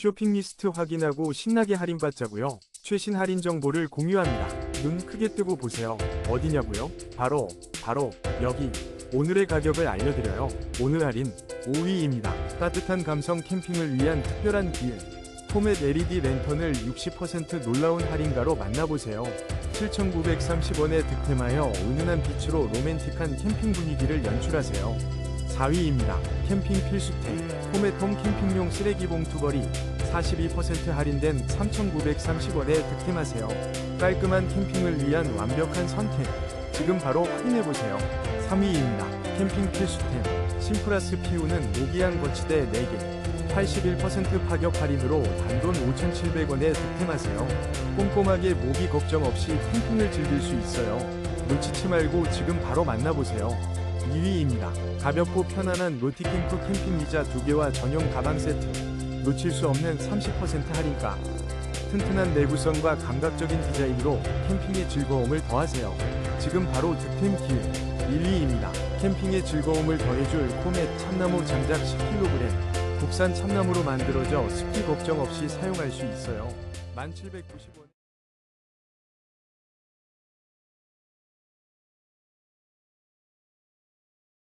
쇼핑 리스트 확인하고 신나게 할인받자고요. 최신 할인 정보를 공유합니다. 눈 크게 뜨고 보세요. 어디냐고요? 바로 여기. 오늘의 가격을 알려드려요. 오늘 할인 5위입니다. 따뜻한 감성 캠핑을 위한 특별한 기회. 포맷 LED 랜턴을 60% 놀라운 할인가로 만나보세요. 7,930원에 득템하여 은은한 빛으로 로맨틱한 캠핑 분위기를 연출하세요. 4위입니다. 캠핑 필수템 포맷홈 캠핑용 쓰레기 봉투 거리 42% 할인된 3,930원에 득템하세요. 깔끔한 캠핑을 위한 완벽한 선택. 지금 바로 확인해보세요. 3위입니다. 캠핑 필수템 심플라스 피우는 모기향 거치대 4개 81% 파격 할인으로 단돈 5,700원에 득템하세요. 꼼꼼하게 모기 걱정 없이 캠핑을 즐길 수 있어요. 놓치지 말고 지금 바로 만나보세요. 2위입니다. 가볍고 편안한 노티캠프 캠핑 의자 2개와 전용 가방 세트. 놓칠 수 없는 30% 할인가. 튼튼한 내구성과 감각적인 디자인으로 캠핑의 즐거움을 더하세요. 지금 바로 득템 기회. 1위입니다. 캠핑의 즐거움을 더해줄 포맷 참나무 장작 10kg. 국산 참나무로 만들어져 습기 걱정 없이 사용할 수 있어요. 1,790원.